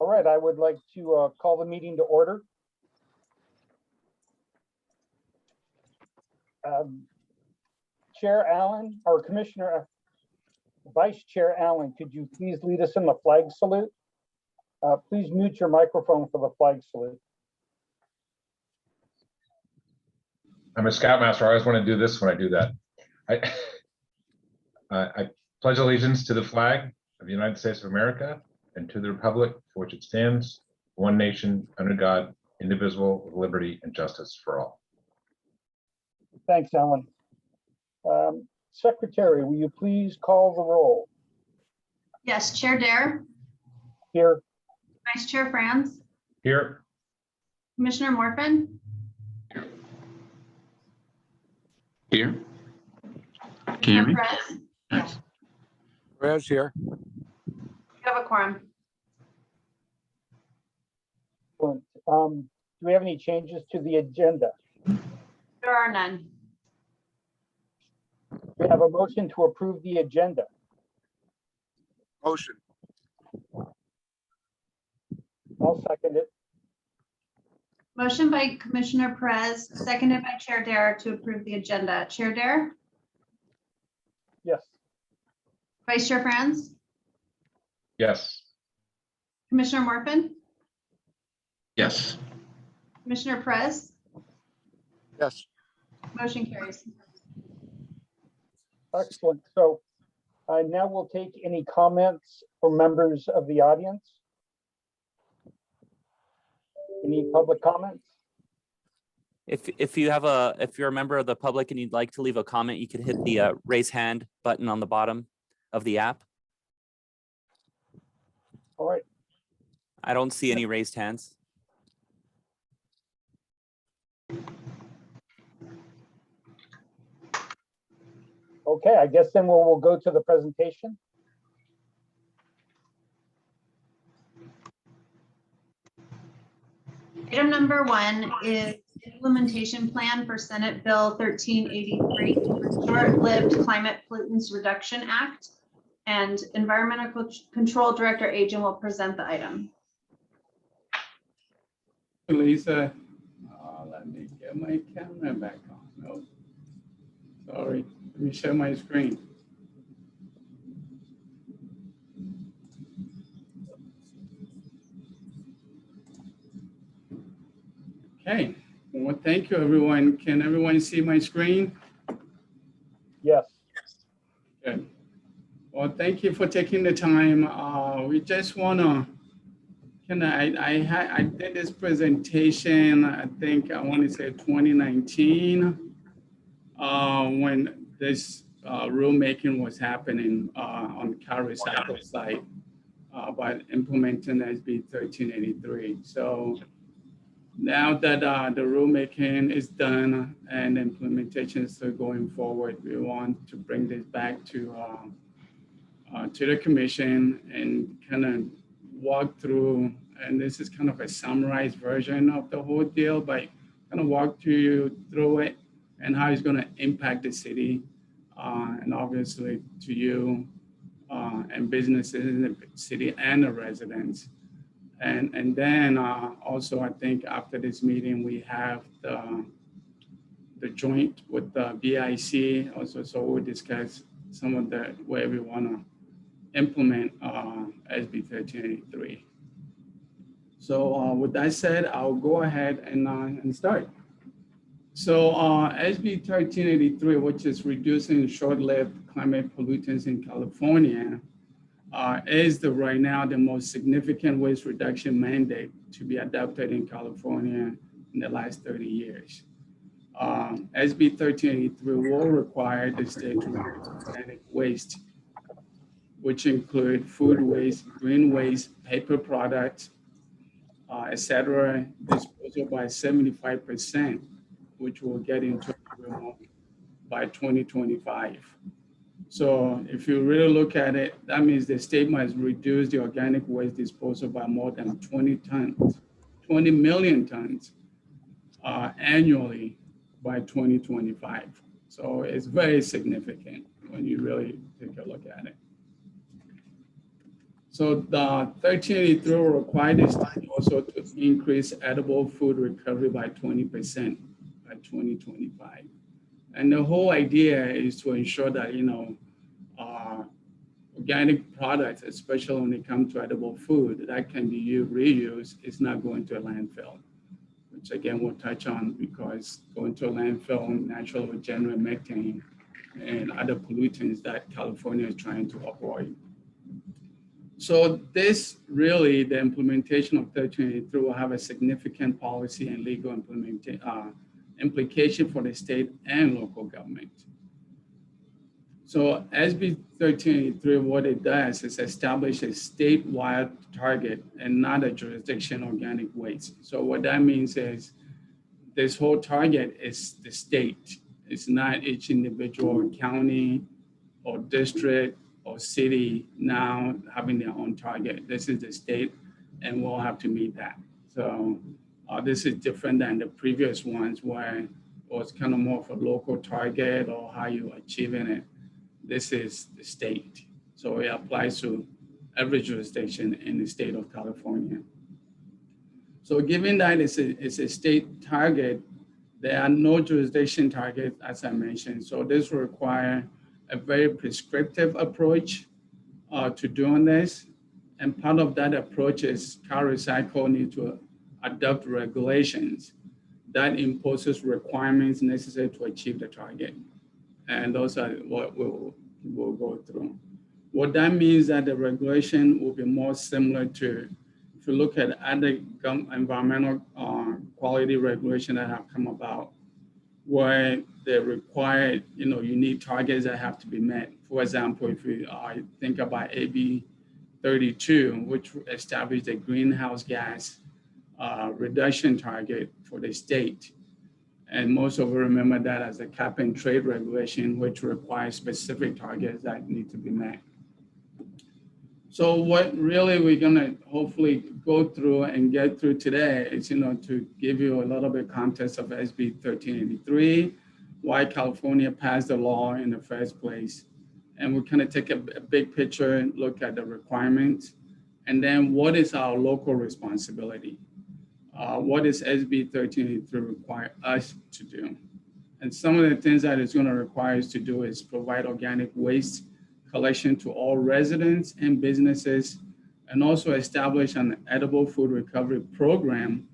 All right, I would like to call the meeting to order. Chair Allen, or Commissioner, Vice Chair Allen, could you please lead us in the flag salute? Please mute your microphone for the flag salute. I'm a Scoutmaster. I always want to do this when I do that. I pledge allegiance to the flag of the United States of America and to the republic for which it stands, one nation, under God, indivisible, with liberty and justice for all. Thanks, Alan. Secretary, will you please call the roll? Yes, Chair Dare. Here. Vice Chair Franz. Here. Commissioner Morfin. Here. Can you hear me? Perez. Yes. Perez here. You have a quorum. Excellent. Do we have any changes to the agenda? There are none. We have a motion to approve the agenda. Motion. I'll second it. Motion by Commissioner Perez, seconded by Chair Dare to approve the agenda. Chair Dare, Yes. Vice Chair Franz, Yes. Commissioner Morfin, Yes. Commissioner Perez, Yes. motion carries. Excellent. So now we'll take any comments from members of the audience. Any public comments? If you're a member of the public and you'd like to leave a comment, you could hit the raise hand button on the bottom of the app. All right. I don't see any raised hands. Okay, I guess then we'll go to the presentation. Item number 1 is implementation plan for Senate Bill 1383, Short-Lived Climate Pollutants Reduction Act, and Environmental Control Director Agent will present the item. Lisa, let me get my camera back on. No, sorry, let me share my screen. Okay, well, thank you, everyone. Can everyone see my screen? Yes. Good. Well, thank you for taking the time. We just want to, I did this presentation, I think I want to say 2019, when this rulemaking was happening on car recycle site by implementing SB 1383. So now that the rulemaking is done and implementation is still going forward, we want to bring this back to the commission and kind of walk through, and this is kind of a summarized version of the whole deal, but kind of walk you through it and how it's going to impact the city and obviously to you and businesses in the city and the residents. And then also, I think after this meeting, we have the joint with the BIC also, so we'll discuss some of the way we want to implement SB 1383. So with that said, I'll go ahead and start. So SB 1383, which is reducing short-lived climate pollutants in California, is right now the most significant waste reduction mandate to be adopted in California in the last 30 years. SB 1383 will require the state to reduce organic waste, which include food waste, green waste, paper products, et cetera, disposal by 75%, which will get into by 2025. So if you really look at it, that means the state must reduce the organic waste disposal by more than 20 million tons annually by 2025. So it's very significant when you really take a look at it. So the 1383 will require the state also to increase edible food recovery by 20% by 2025. And the whole idea is to ensure that, organic products, especially when it comes to edible food that can be reused, is not going to a landfill, which again we'll touch on, because going to a landfill naturally will generate methane and other pollutants that California is trying to avoid. So this really, the implementation of 1383 will have a significant policy and legal implication for the state and local government. So SB 1383, what it does is establish a statewide target and not a jurisdiction organic waste. So what that means is this whole target is the state. It's not each individual county or district or city now having their own target. This is the state, and we'll have to meet that. So this is different than the previous ones where it was kind of more of a local target or how you achieving it. This is the state. So it applies to every jurisdiction in the state of California. So given that it's a state target, there are no jurisdiction targets, as I mentioned. So this will require a very prescriptive approach to doing this. And part of that approach is CalRecycle need to adopt regulations that imposes requirements necessary to achieve the target. And those are what we'll go through. What that means that the regulation will be more similar to, if you look at other environmental quality regulation that have come about, where they require, unique targets that have to be met. For example, if you think about AB 32, which established a greenhouse gas reduction target for the state. And most of you remember that as a cap and trade regulation, which requires specific targets that need to be met. So what really we're gonna hopefully go through and get through today is, to give you a little bit context of SB 1383, why California passed the law in the first place. And we kind of take a big picture and look at the requirements. And then what is our local responsibility? What does SB 1383 require us to do? And some of the things that it's gonna require us to do is provide organic waste collection to all residents and businesses, and also establish an edible food recovery program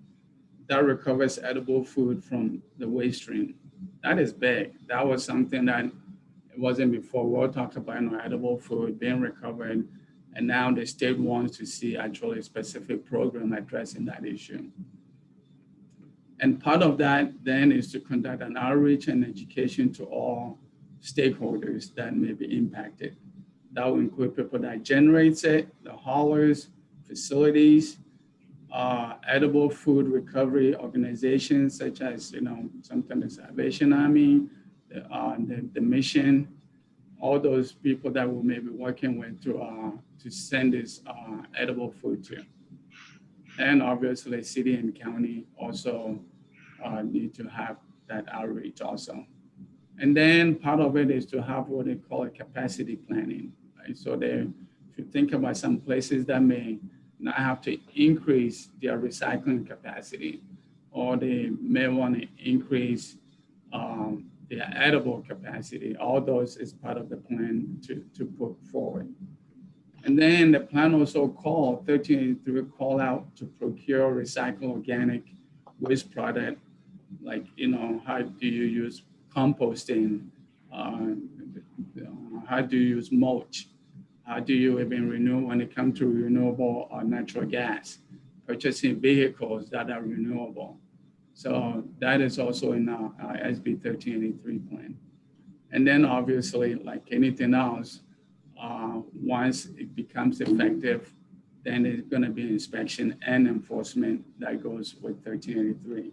that recovers edible food from the waste stream. That is big. That was something that it wasn't before. We all talked about edible food being recovered, and now the state wants to see actually a specific program addressing that issue. And part of that then is to conduct an outreach and education to all stakeholders that may be impacted. That will include people that generates it, the haulers, facilities, edible food recovery organizations such as, sometimes the Salvation Army, the mission, all those people that we may be working with to send this edible food to. And obviously city and county also need to have that outreach also. And then part of it is to have what they call a capacity planning, right? So if you think about some places that may not have to increase their recycling capacity, or they may want to increase their edible capacity, all those is part of the plan to put forward. And then the plan also called 1383 call out to procure recycled organic waste product, like, how do you use composting? How do you use mulch? How do you even renew when it comes to renewable natural gas? Purchasing vehicles that are renewable. So that is also in our SB 1383 plan. And then obviously, like anything else, once it becomes effective, then there's going to be inspection and enforcement that goes with 1383.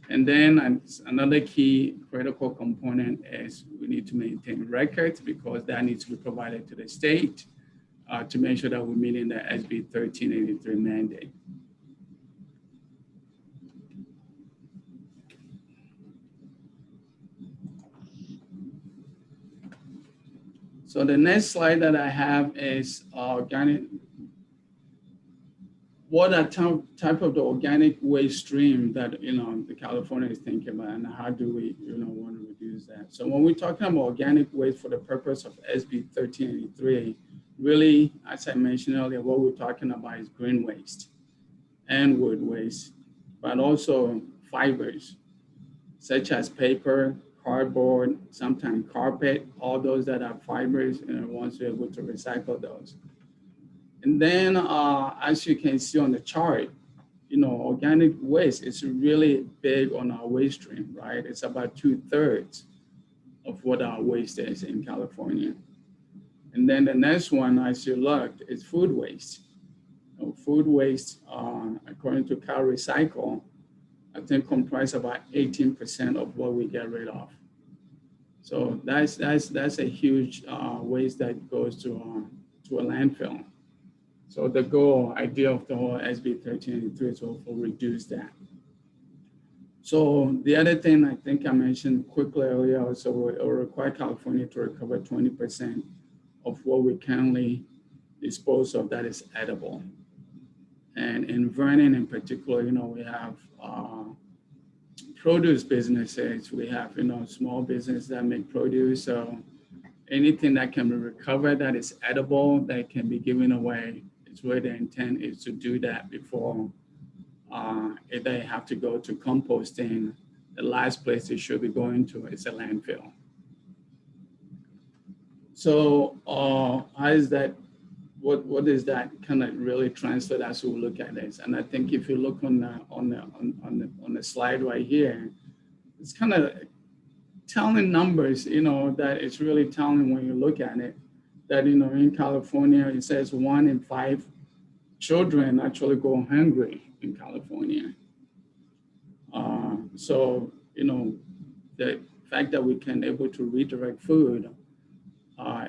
And then another key critical component is we need to maintain records, because that needs to be provided to the state to make sure that we're meeting the SB 1383 mandate. So the next slide that I have is organic. What are type of the organic waste stream that the California is thinking about, and how do we want to reduce that? So when we're talking about organic waste for the purpose of SB 1383, really, as I mentioned earlier, what we're talking about is green waste and wood waste, but also fibers such as paper, cardboard, sometimes carpet, all those that are fibers, once we're able to recycle those. And then as you can see on the chart, organic waste is really big on our waste stream, right? It's about 2/3 of what our waste is in California. And then the next one, as you look, is food waste. Food waste, according to Cal Recycle, I think comprise about 18% of what we get rid of. So that's a huge waste that goes to a landfill. So the idea of the whole SB 1383 is to reduce that. So the other thing I think I mentioned quickly earlier, also will require California to recover 20% of what we currently dispose of that is edible. And in Vernon in particular, we have produce businesses. We have, small business that make produce. So anything that can be recovered that is edible, that can be given away, it's where the intent is to do that before if they have to go to composting. The last place they should be going to is a landfill. So how is that? What does that kind of really translate as we look at this? And I think if you look on the slide right here, it's kind of telling numbers, that it's really telling when you look at it, that, in California, it says 1 in 5 children actually go hungry in California. So, the fact that we can able to redirect food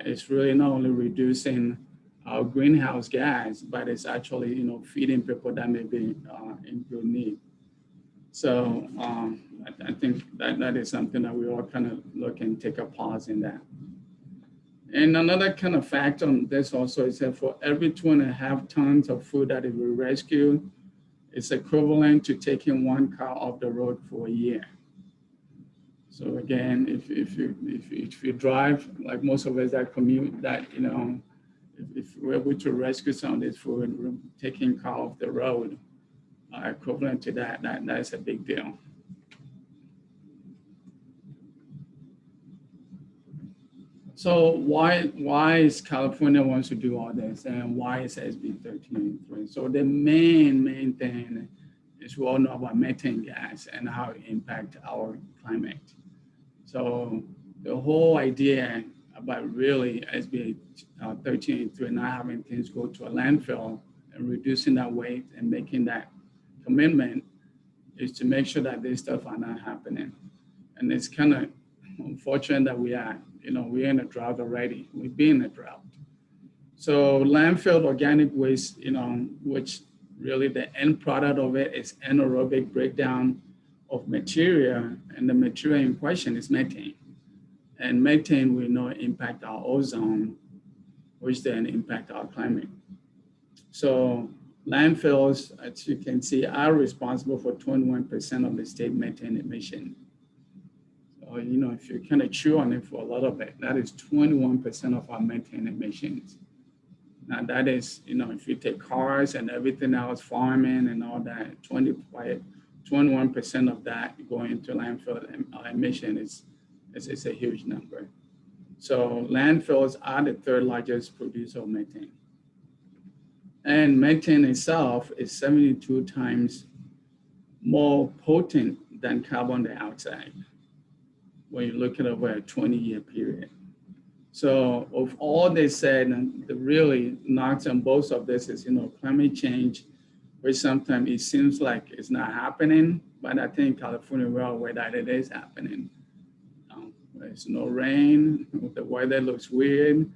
is really not only reducing our greenhouse gas, but it's actually, feeding people that may be in good need. So I think that is something that we all kind of look and take a pause in that. And another kind of fact on this also is that for every 2.5 tons of food that we rescue, it's equivalent to taking 1 car off the road for a year. So again, if you drive, like most of us that commute, that, if we're able to rescue some of this food, taking car off the road, equivalent to that's a big deal. So why is California wants to do all this, and why is SB 1383? So the main thing is we all know about methane gas and how it impacts our climate. So the whole idea about really SB 1383 not having things go to a landfill and reducing that weight and making that commitment is to make sure that this stuff are not happening. And it's kind of unfortunate that we are, we're in a drought already. We've been in a drought. So landfill organic waste, which really the end product of it is anaerobic breakdown of material, and the material in question is methane. And methane we know impact our ozone, which then impact our climate. So landfills, as you can see, are responsible for 21% of the state methane emission. So, if you kind of chew on it for a lot of it, that is 21% of our methane emissions. Now that is, if you take cars and everything else, farming and all that, 21% of that going into landfill emission is a huge number. So landfills are the 3rd largest producer of methane. And methane itself is 72 times more potent than carbon dioxide when you look at over a 20-year period. So of all they said, and the really nuts and bolts of this is, climate change, which sometimes it seems like it's not happening, but I think California, we're aware that it is happening. There's no rain, the weather looks weird.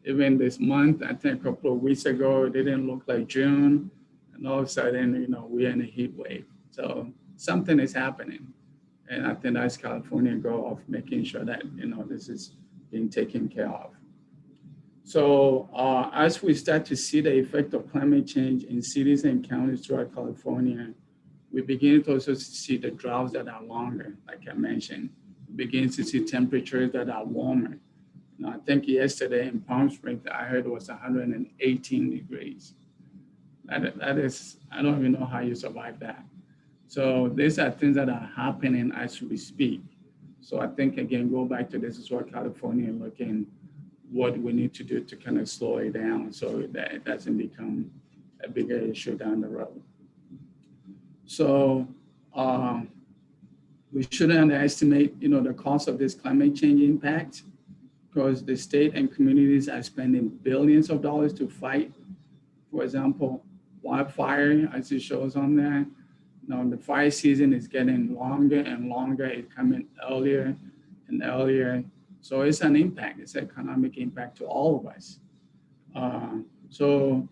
Even this month, I think a couple of weeks ago, it didn't look like June, and all of a sudden, we're in a heat wave. So something is happening. And I think that's California's goal of making sure that, this is being taken care of. So as we start to see the effect of climate change in cities and counties throughout California, we begin to also see the droughts that are longer, like I mentioned. We begin to see temperatures that are warmer. Now, I think yesterday in Palm Springs, I heard it was 118 degrees. That is, I don't even know how you survive that. So these are things that are happening as we speak. So I think, again, go back to this is what California looking what we need to do to kind of slow it down so that it doesn't become a bigger issue down the road. So we shouldn't underestimate, the cost of this climate change impact, because the state and communities are spending billions of dollars to fight, for example, wildfire, as it shows on there. Now the fire season is getting longer and longer. It's coming earlier and earlier. So it's an impact. It's an economic impact to all of us. So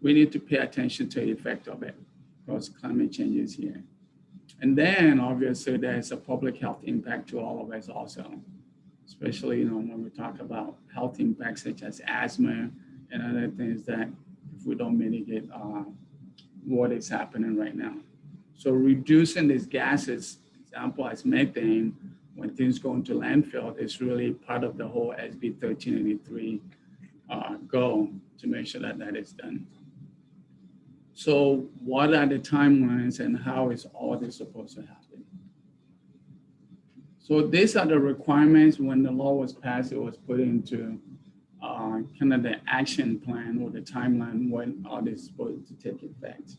we need to pay attention to the effect of it because climate change is here. And then obviously there's a public health impact to all of us also, especially when we talk about health impacts such as asthma and other things that if we don't mitigate what is happening right now. So reducing these gases, example as methane, when things go into landfill, is really part of the whole SB 1383 goal to make sure that that is done. So what are the timelines and how is all this supposed to happen? So these are the requirements. When the law was passed, it was put into kind of the action plan or the timeline when all this is supposed to take effect.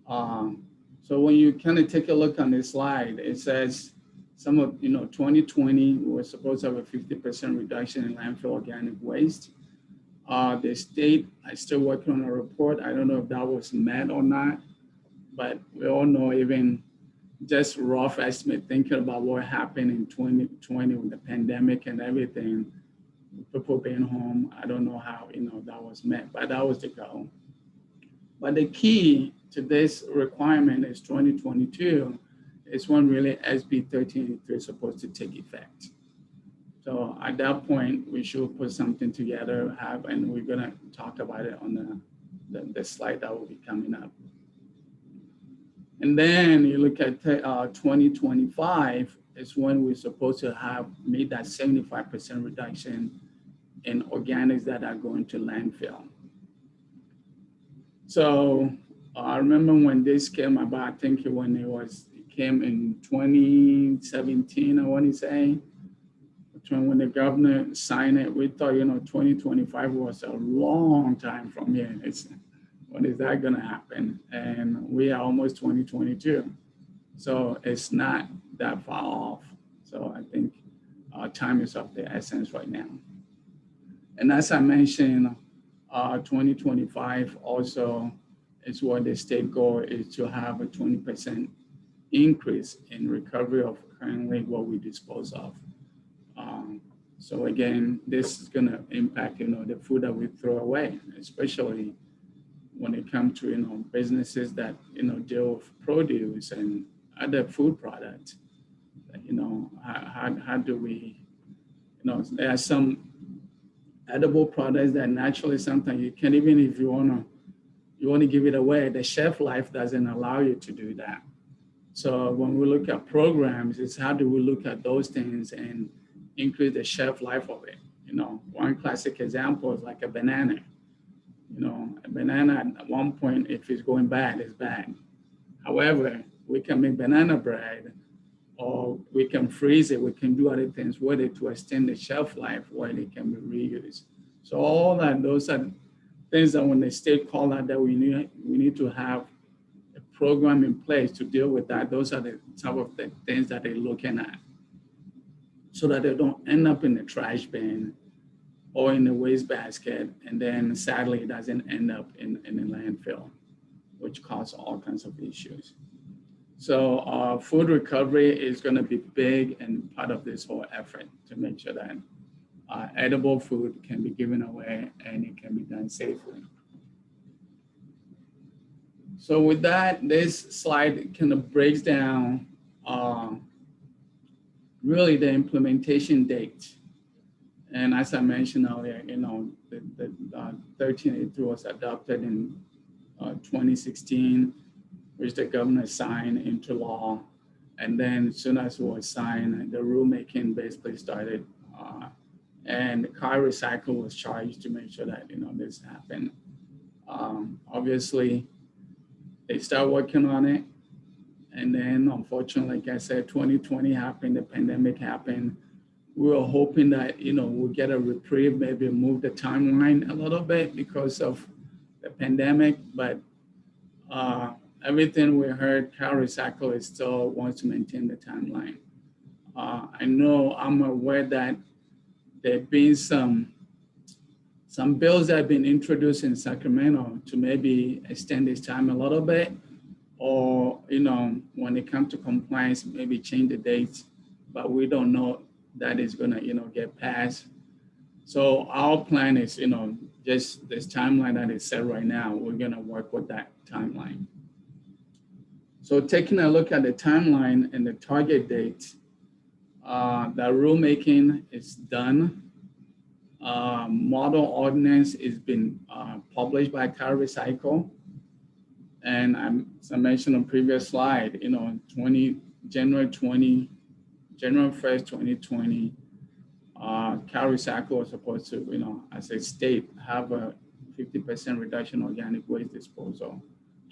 So when you kind of take a look on this slide, it says some of, 2020, we were supposed to have a 50% reduction in landfill organic waste. The state is still working on a report. I don't know if that was met or not, but we all know even just rough estimate, thinking about what happened in 2020 with the pandemic and everything, people being home, I don't know how, that was met, but that was the goal. But the key to this requirement is 2022 is when really SB 1383 is supposed to take effect. So at that point, we should put something together, and we're gonna talk about it on the slide that will be coming up. And then you look at 2025 is when we're supposed to have made that 75% reduction in organics that are going to landfill. So I remember when this came about, I think when it came in 2017, I want to say, when the governor signed it, we thought, 2025 was a long time from here. When is that gonna happen? And we are almost 2022. So it's not that far off. So I think time is of the essence right now. And as I mentioned, 2025 also is what the state goal is to have a 20% increase in recovery of currently what we dispose of. So again, this is gonna impact, the food that we throw away, especially when it comes to, businesses that, deal with produce and other food products. How do we, there are some edible products that naturally sometimes you can't, even if you want to give it away, the shelf life doesn't allow you to do that. So when we look at programs, it's how do we look at those things and increase the shelf life of it. One classic example is like a banana. A banana at one point, if it's going bad, it's bad. However, we can make banana bread, or we can freeze it. We can do other things with it to extend the shelf life where it can be reused. So all that, those are things that when the state call out that we need to have a program in place to deal with that. Those are the some of the things that they're looking at, so that they don't end up in the trash bin or in the waste basket, and then sadly it doesn't end up in the landfill, which causes all kinds of issues. So food recovery is going to be big and part of this whole effort to make sure that edible food can be given away and it can be done safely. So with that, this slide kind of breaks down really the implementation date. And as I mentioned earlier, the 1383 was adopted in 2016, which the governor signed into law. And then as soon as it was signed, the rulemaking basically started. And Car Recycle was charged to make sure that, this happened. Obviously, they start working on it. And then unfortunately, like I said, 2020 happened, the pandemic happened. We were hoping that, we'll get a reprieve, maybe move the timeline a little bit because of the pandemic, but everything we heard, Car Recycle is still wants to maintain the timeline. I'm aware that there have been some bills that have been introduced in Sacramento to maybe extend this time a little bit, or, when it comes to compliance, maybe change the dates, but we don't know that is gonna, get passed. So our plan is, just this timeline that is set right now, we're gonna work with that timeline. So taking a look at the timeline and the target date, the rulemaking is done. Model ordinance has been published by Car Recycle. And as I mentioned on previous slide, January 1st, 2020, Car Recycle was supposed to, as a state, have a 50% reduction in organic waste disposal.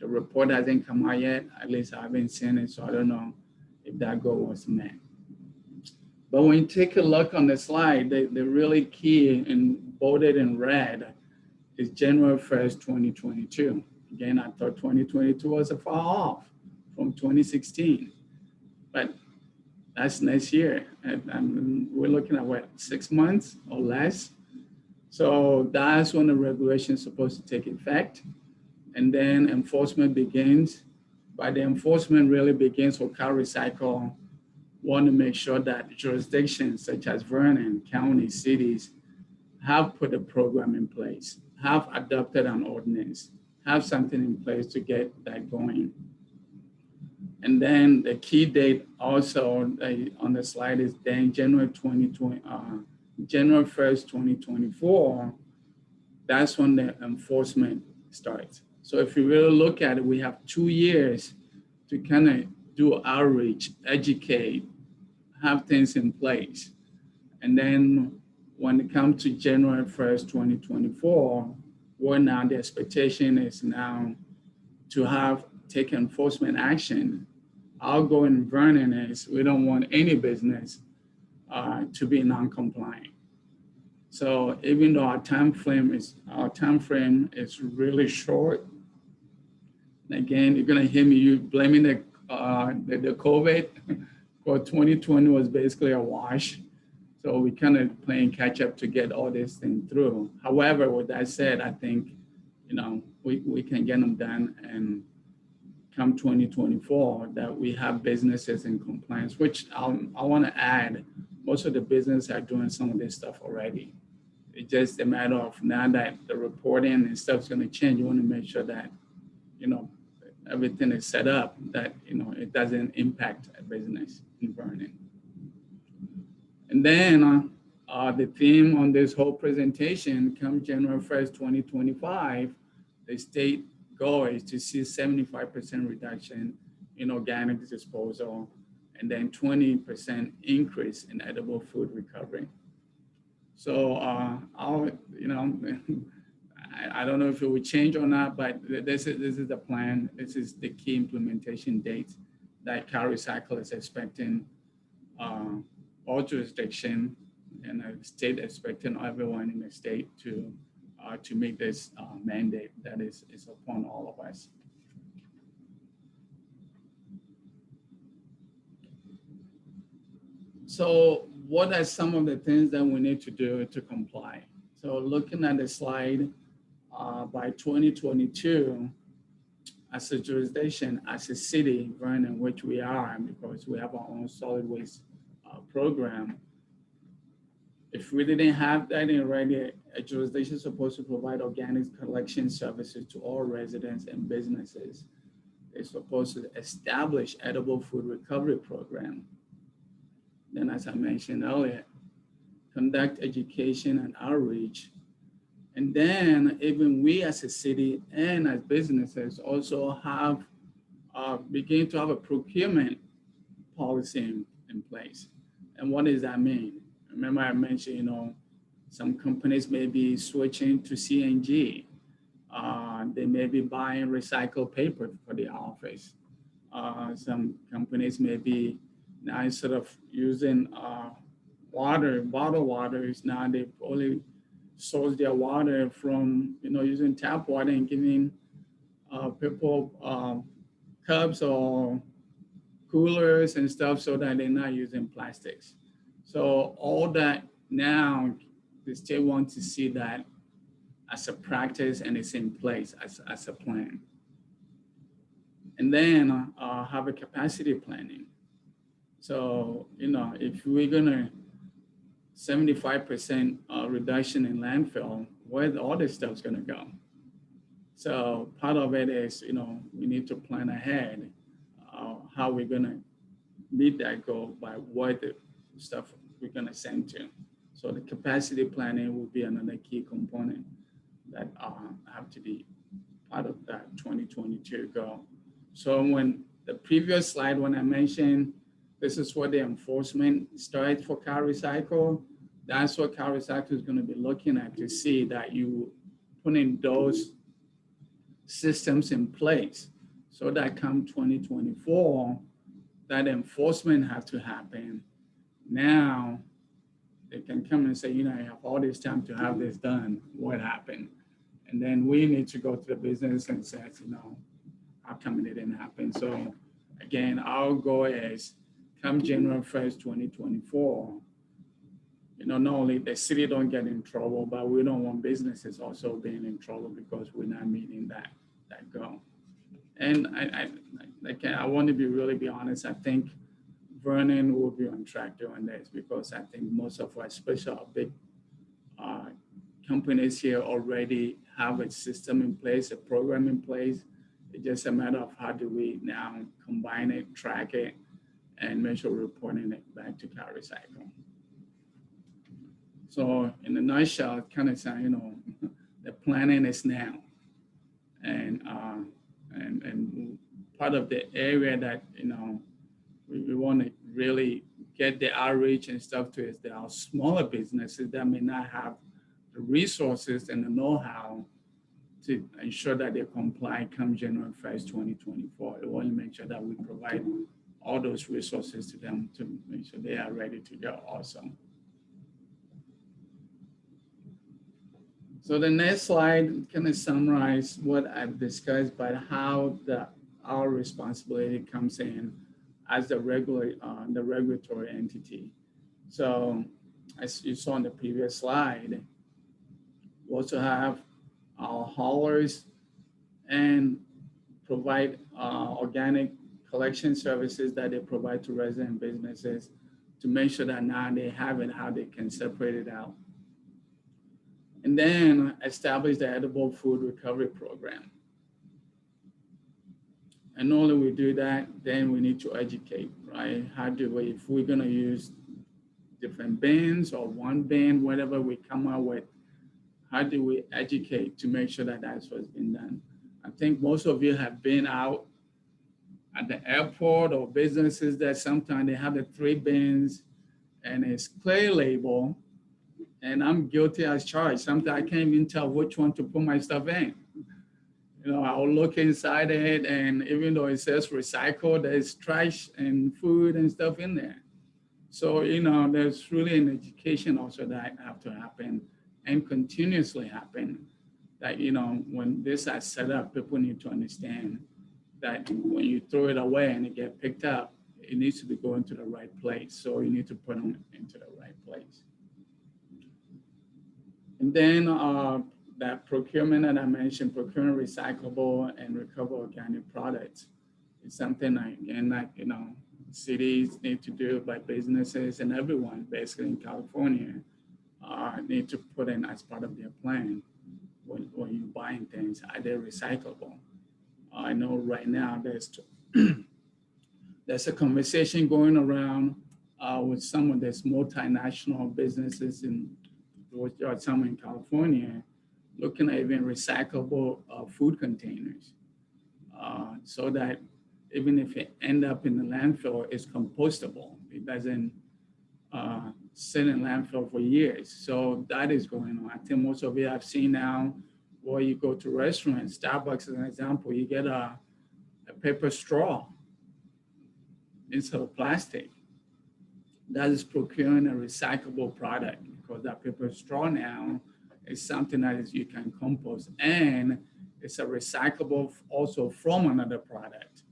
The report hasn't come out yet, at least I haven't seen it, so I don't know if that goal was met. But when you take a look on the slide, the really key and bolded in red is January 1st, 2022. Again, I thought 2022 was a far off from 2016, but that's next year. And we're looking at what, 6 months or less? So that's when the regulation is supposed to take effect. And then enforcement begins. But the enforcement really begins for Car Recycle. Want to make sure that jurisdictions such as Vernon, county, cities have put a program in place, have adopted an ordinance, have something in place to get that going. And then the key date also on the slide is then January 1st, 2024. That's when the enforcement starts. So if you really look at it, we have 2 years to kind of do outreach, educate, have things in place. And then when it comes to January 1st, 2024, where now the expectation is now to have take enforcement action. Our goal in Vernon is we don't want any business to be non-compliant. So even though our time frame is really short. Again, you're gonna hear me you blaming the COVID. Well, 2020 was basically a wash. So we kind of playing catch up to get all this thing through. However, with that said, I think, we can get them done, and come 2024 that we have businesses in compliance, which I want to add, most of the businesses are doing some of this stuff already. It's just a matter of now that the reporting and stuff is going to change, you want to make sure that, everything is set up that, it doesn't impact a business in Vernon. And then the theme on this whole presentation, come January 1st, 2025, the state goal is to see 75% reduction in organic disposal and then 20% increase in edible food recovery. So I don't know if it will change or not, but this is the plan. This is the key implementation date that Car Recycle is expecting all jurisdiction and the state expecting everyone in the state to meet this mandate that is upon all of us. So what are some of the things that we need to do to comply? So looking at the slide, by 2022, as a jurisdiction, as a city, Vernon, which we are, because we have our own solid waste program, if we didn't have that already, a jurisdiction is supposed to provide organic collection services to all residents and businesses. They're supposed to establish edible food recovery program. Then, as I mentioned earlier, conduct education and outreach. And then even we as a city and as businesses also have begin to have a procurement policy in place. And what does that mean? Remember I mentioned, you know, some companies may be switching to CNG. They may be buying recycled paper for the office. Some companies may be now instead of using bottled water, is now they only source their water from, you know, using tap water and giving people cups or coolers and stuff so that they're not using plastics. So all that now, they still want to see that as a practice and it's in place as a plan. And then have a capacity planning. So, you know, if we're gonna 75% reduction in landfill, where all this stuff's gonna go? So part of it is, you know, we need to plan ahead how we're gonna meet that goal by what the stuff we're gonna send to. So the capacity planning will be another key component that have to be part of that 2022 goal. So when the previous slide, when I mentioned this is what the enforcement starts for car recycle, that's what car recycle is gonna be looking at to see that you put in those systems in place so that come 2024, that enforcement have to happen. Now they can come and say, you know, I have all this time to have this done. What happened? And then we need to go to the business and say, you know, how come it didn't happen? So again, our goal is come January 1st, 2024, you know, not only the city don't get in trouble, but we don't want businesses also being in trouble because we're not meeting that goal. And I want to be honest, I think Vernon will be on track doing this because I think most of our, especially our big companies here already have a system in place, a program in place. It's just a matter of how do we now combine it, track it, and make sure we're reporting it back to car recycle. So in a nutshell, kind of saying, you know, the planning is now. And part of the area that, you know, we want to really get the outreach and stuff to is there are smaller businesses that may not have the resources and the know-how to ensure that they comply come January 1st, 2024. We want to make sure that we provide all those resources to them to make sure they are ready to go also. So the next slide kind of summarize what I've discussed, but how our responsibility comes in as the regulatory entity. So as you saw in the previous slide, we also have our haulers and provide organic collection services that they provide to resident businesses to make sure that now they have it, how they can separate it out. And then establish the edible food recovery program. And not only we do that, then we need to educate, right? How do we, if we're gonna use different bins or one bin, whatever we come up with, how do we educate to make sure that that's what's been done? I think most of you have been out at the airport or businesses that sometimes they have the 3 bins and it's clear label, and I'm guilty as charged. Sometimes I can't even tell which one to put my stuff in. You know, I'll look inside it, and even though it says recycle, there's trash and food and stuff in there. So, you know, there's really an education also that have to happen and continuously happen. That, you know, when this is set up, people need to understand that when you throw it away and it get picked up, it needs to be going to the right place. So you need to put them into the right place. And then that procurement that I mentioned, procuring recyclable and recoverable organic products, is something again that, you know, cities need to do, by businesses and everyone basically in California need to put in as part of their plan when you're buying things. Are they recyclable? I know right now there's a conversation going around with some of these multinational businesses in some in California, looking at even recyclable food containers, so that even if it end up in the landfill, it's compostable. It doesn't sit in landfill for years. So that is going on. I think most of you have seen now, where you go to restaurants, Starbucks as an example, you get a paper straw instead of plastic. That is procuring a recyclable product, because that paper straw now is something that is, you can compost, and it's a recyclable also from another product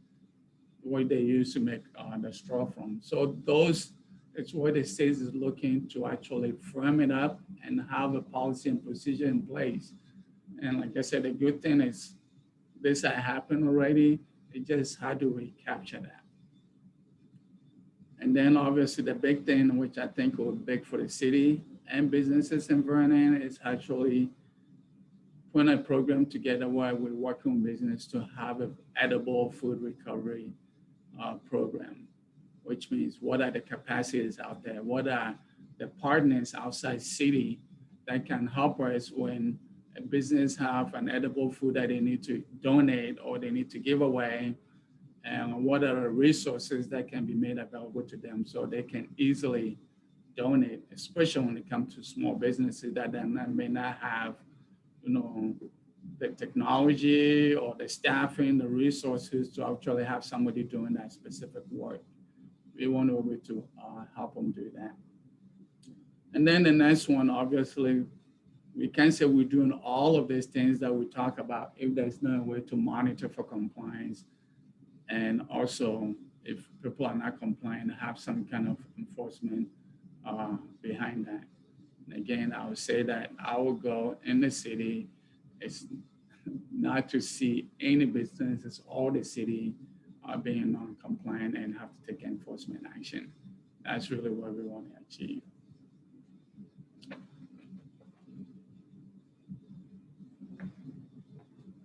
what they use to make the straw from. So those, it's what the state is looking to actually firm it up and have a policy and procedure in place. And like I said, the good thing is this had happened already. It just how do we capture that? And then obviously the big thing, which I think will be big for the city and businesses in Vernon, is actually putting a program together where we're working with business to have an edible food recovery program, which means what are the capacities out there? What are the partners outside city that can help us when a business have an edible food that they need to donate or they need to give away? And what are the resources that can be made available to them so they can easily donate, especially when it comes to small businesses that then may not have, you know, the technology or the staffing, the resources to actually have somebody doing that specific work. We want to be able to help them do that. And then the next one, obviously, we can't say we're doing all of these things that we talk about if there's no way to monitor for compliance. And also, if people are not compliant, have some kind of enforcement behind that. And again, I would say that our goal in the city is not to see any businesses or the city being non-compliant and have to take enforcement action. That's really what we want to achieve.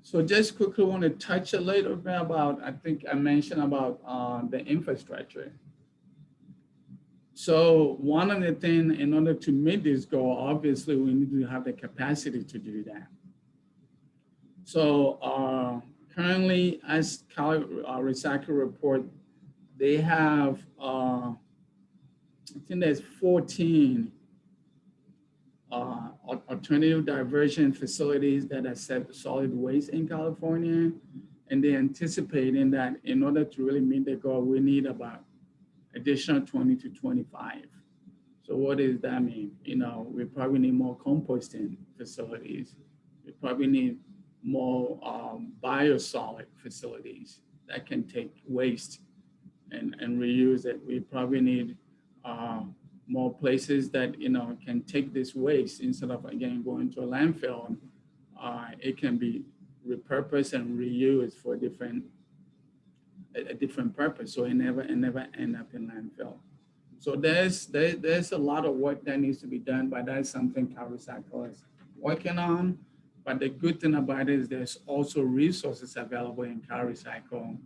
So just quickly want to touch a little bit about, I think I mentioned about the infrastructure. So one of the things, in order to meet this goal, obviously we need to have the capacity to do that. So currently, as Cali Recycle report, they have, I think there's 14 alternative diversion facilities that accept solid waste in California. And they're anticipating that in order to really meet the goal, we need about additional 20 to 25. So what does that mean? You know, we probably need more composting facilities. We probably need more biosolid facilities that can take waste and reuse it. We probably need more places that, you know, can take this waste instead of, again, going to a landfill. It can be repurposed and reused for a different purpose, so it never end up in landfill. So there's a lot of work that needs to be done, but that's something CalRecycle is working on. But the good thing about it is there's also resources available in CalRecycle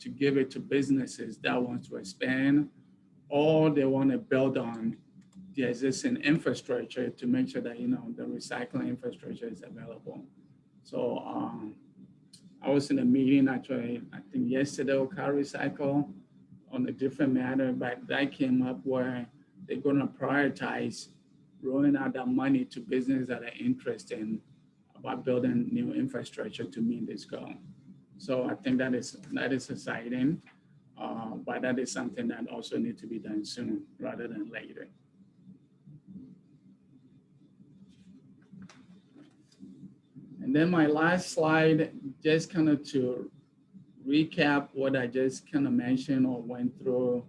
to give it to businesses that want to expand, or they want to build on the existing infrastructure to make sure that, you know, the recycling infrastructure is available. So I was in a meeting actually, I think yesterday with CalRecycle on a different matter, but that came up where they're going to prioritize rolling out that money to businesses that are interested about building new infrastructure to meet this goal. So I think that is exciting, but that is something that also needs to be done soon rather than later. And then my last slide, just kind of to recap what I just kind of mentioned or went through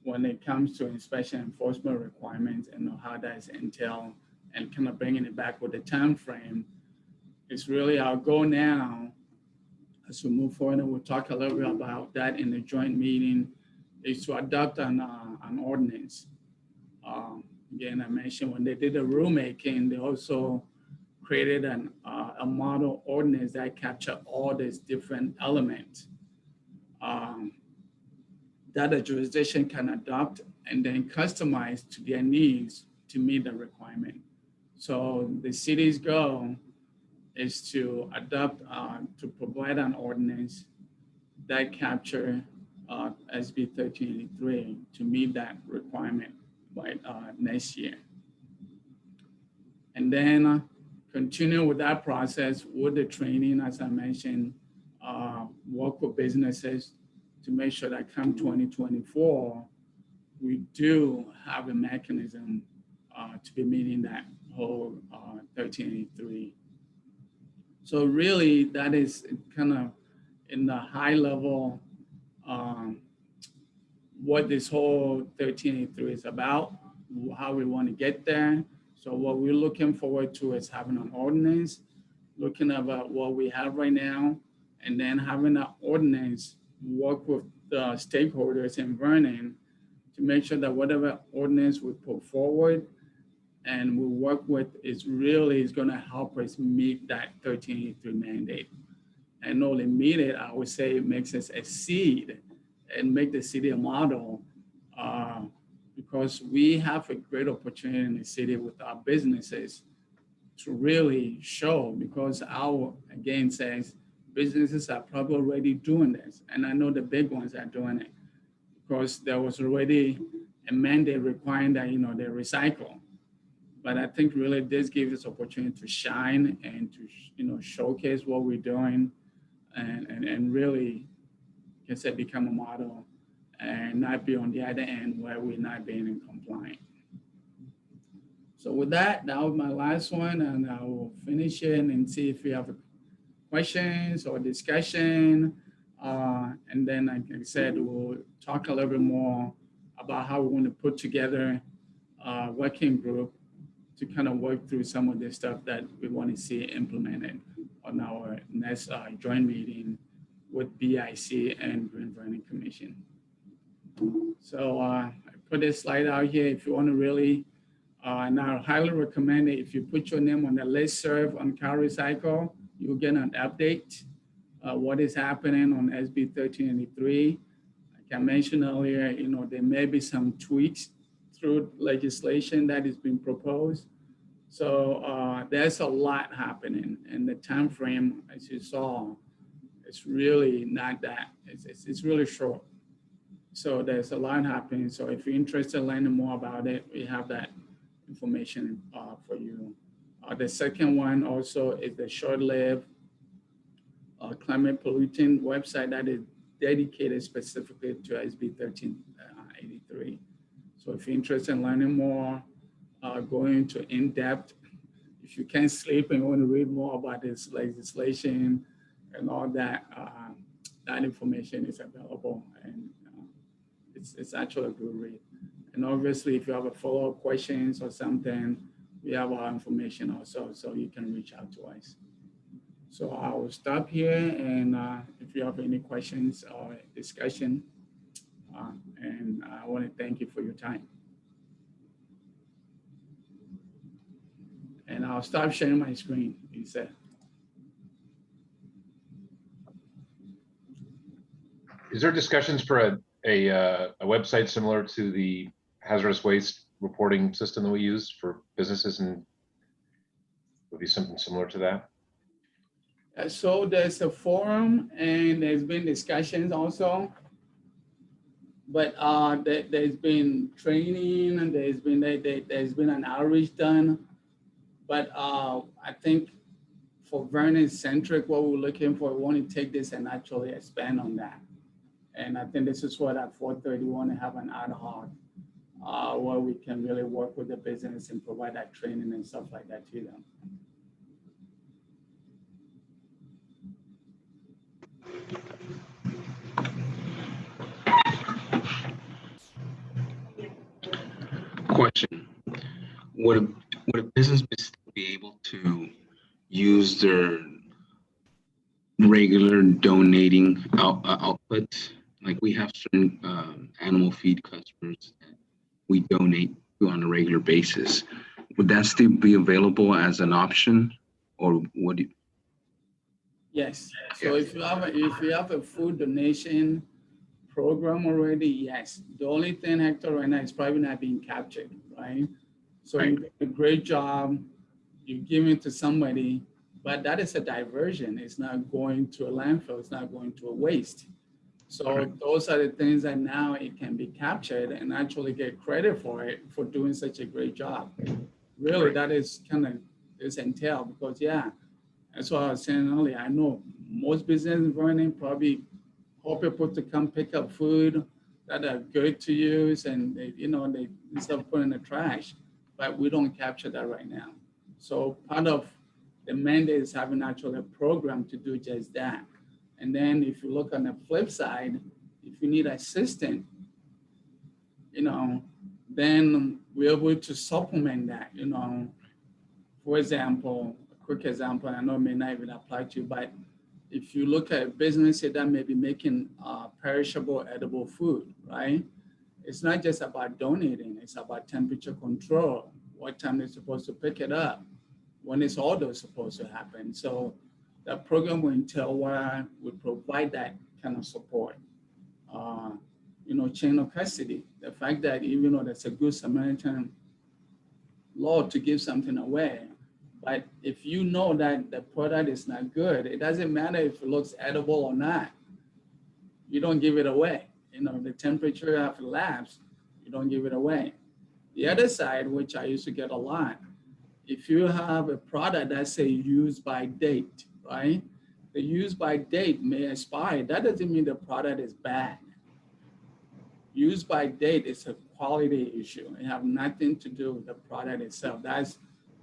when it comes to inspection enforcement requirements and how that's entailed, and kind of bringing it back with the time frame. It's really our goal now as we move forward, and we'll talk a little bit about that in the joint meeting, is to adopt an ordinance. Again, I mentioned when they did the rulemaking, they also created a model ordinance that captured all these different elements that a jurisdiction can adopt and then customize to their needs to meet the requirement. So the city's goal is to adopt, to provide an ordinance that capture SB 1383 to meet that requirement by next year. And then continue with that process with the training, as I mentioned, work with businesses to make sure that come 2024, we do have a mechanism to be meeting that whole 1383. So really that is kind of in the high level, what this whole 1383 is about, how we want to get there. So what we're looking forward to is having an ordinance, looking about what we have right now, and then having an ordinance work with the stakeholders in Vernon to make sure that whatever ordinance we put forward and we work with is going to help us meet that 1383 mandate. And not only meet it, I would say it makes us exceed and make the city a model, because we have a great opportunity in the city with our businesses to really show, because our, again, says businesses are probably already doing this. And I know the big ones are doing it because there was already a mandate requiring that, you know, they recycle. But I think really this gives us opportunity to shine and to, you know, showcase what we're doing and really, I guess, become a model and not be on the other end where we're not being in compliant. So with that, that was my last one, and I will finish it and see if you have questions or discussion. And then, like I said, we'll talk a little bit more about how we want to put together a working group to kind of work through some of the stuff that we want to see implemented on our next joint meeting with BIC and Green Vernon Commission. So I put this slide out here if you want to really, and I highly recommend it. If you put your name on the listserv on Cal Recycle, you'll get an update what is happening on SB 1383. Like I mentioned earlier, you know, there may be some tweaks through legislation that is being proposed. So there's a lot happening, and the time frame, as you saw, it's really not that, it's really short. So there's a lot happening. So if you're interested in learning more about it, we have that information for you. The second one also is the short-lived climate pollutant website that is dedicated specifically to SB 1383. So if you're interested in learning more, going into in-depth, if you can't sleep and you want to read more about this legislation and all that, that information is available, and it's actually a good read. And obviously, if you have a follow-up questions or something, we have our information also, so you can reach out to us. So I will stop here, and if you have any questions or discussion, and I want to thank you for your time. And I'll stop sharing my screen, you said. Is there discussions for a website similar to the hazardous waste reporting system that we use for businesses, and would be something similar to that? So there's a forum, and there's been discussions also, but there's been training, and there's been an outreach done. But I think for Vernon centric, what we're looking for, we want to take this and actually expand on that. And I think this is what at 4:30 we want to have an ad hoc where we can really work with the business and provide that training and stuff like that to them. Question. Would a business be able to use their regular donating outputs? Like we have certain animal feed customers that we donate to on a regular basis. Would that still be available as an option, or would you? Yes. So if you have a food donation program already, yes. The only thing, Hector, right now is probably not being captured, right? So you do a great job, you give it to somebody, but that is a diversion. It's not going to a landfill, it's not going to a waste. So those are the things that now it can be captured and actually get credit for it for doing such a great job. Really, that is kind of is entail because yeah, that's what I was saying earlier. I know most businesses running probably call people to come pick up food that are good to use and they, they instead of putting in the trash, but we don't capture that right now. So part of the mandate is having actually a program to do just that. And then if you look on the flip side, if you need assistance, then we're able to supplement that, For example, a quick example, I know it may not even apply to you, but if you look at a business that may be making perishable edible food, right? It's not just about donating, it's about temperature control, what time they're supposed to pick it up, when is order supposed to happen. So that program will entail where we provide that kind of support. Chain of custody, the fact that even though that's a good Samaritan law to give something away, but if you know that the product is not good, it doesn't matter if it looks edible or not. You don't give it away. The temperature have elapsed, you don't give it away. The other side, which I used to get a lot, if you have a product that say use by date, right? The use by date may expire. That doesn't mean the product is bad. Use by date is a quality issue. It have nothing to do with the product itself. That's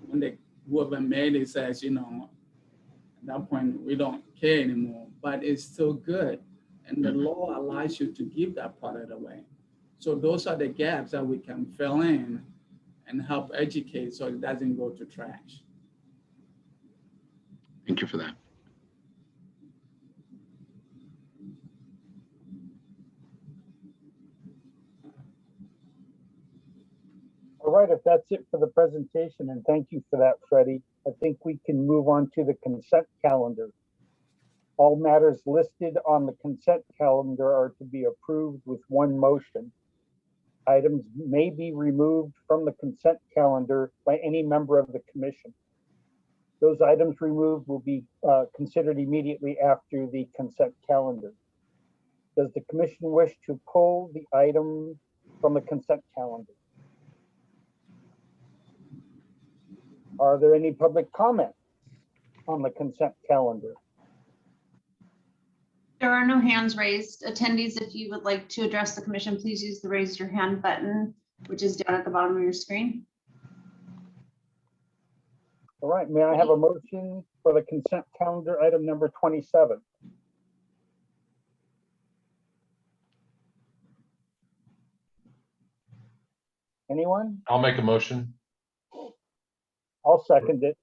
when whoever made it says, at that point, we don't care anymore, but it's still good. And the law allows you to give that product away. So those are the gaps that we can fill in and help educate so it doesn't go to trash. Thank you for that. All right, if that's it for the presentation, and thank you for that, Freddie, I think we can move on to the consent calendar. All matters listed on the consent calendar are to be approved with one motion. Items may be removed from the consent calendar by any member of the commission. Those items removed will be considered immediately after the consent calendar. Does the commission wish to pull the item from the consent calendar? Are there any public comments on the consent calendar? There are no hands raised. Attendees, if you would like to address the commission, please use the raise your hand button, which is down at the bottom of your screen. All right, may I have a motion for the consent calendar item number 27? Anyone? I'll make a motion. I'll second it.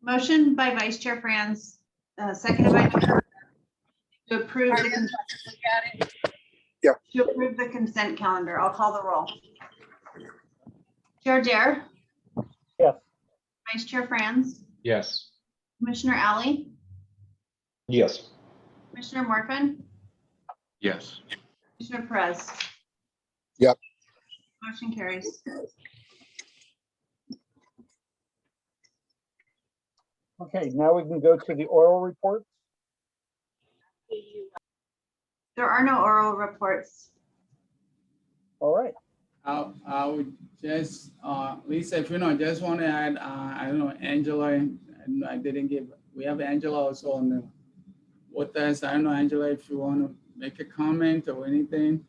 Motion by Vice Chair Franz, seconded by to approve the consent. Yeah. To approve the consent calendar. I'll call the roll. Chair Dare, Yes. Vice Chair Franz, Yes. Commissioner Alley, Yes. Commissioner Morfin, Yes. Commissioner Perez. Yep. Motion carries. Okay, now we can go to the oral reports. There are no oral reports. All right. I would just, Lisa, if just want to add, I don't know, Angela, I didn't give, we have Angela also on the, with us. I don't know, Angela, if you want to make a comment or anything.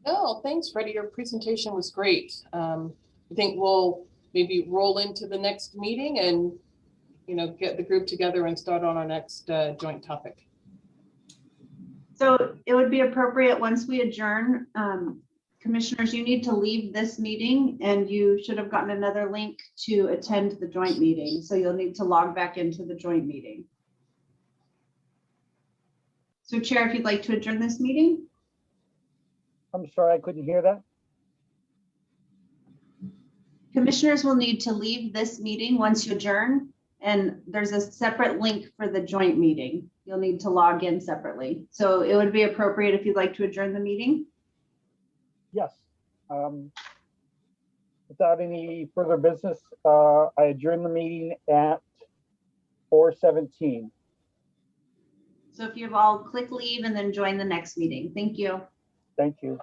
No, thanks, Freddie. Your presentation was great. I think we'll maybe roll into the next meeting and, get the group together and start on our next joint topic. So it would be appropriate once we adjourn, commissioners, you need to leave this meeting and you should have gotten another link to attend the joint meeting. So you'll need to log back into the joint meeting. So Chair, if you'd like to adjourn this meeting. I'm sorry, I couldn't hear that. Commissioners will need to leave this meeting once you adjourn, And there's a separate link for the joint meeting. You'll need to log in separately. So it would be appropriate if you'd like to adjourn the meeting. Yes. Without any further business, I adjourn the meeting at 4:17. So if you've all click leave and then join the next meeting. Thank you. Thank you.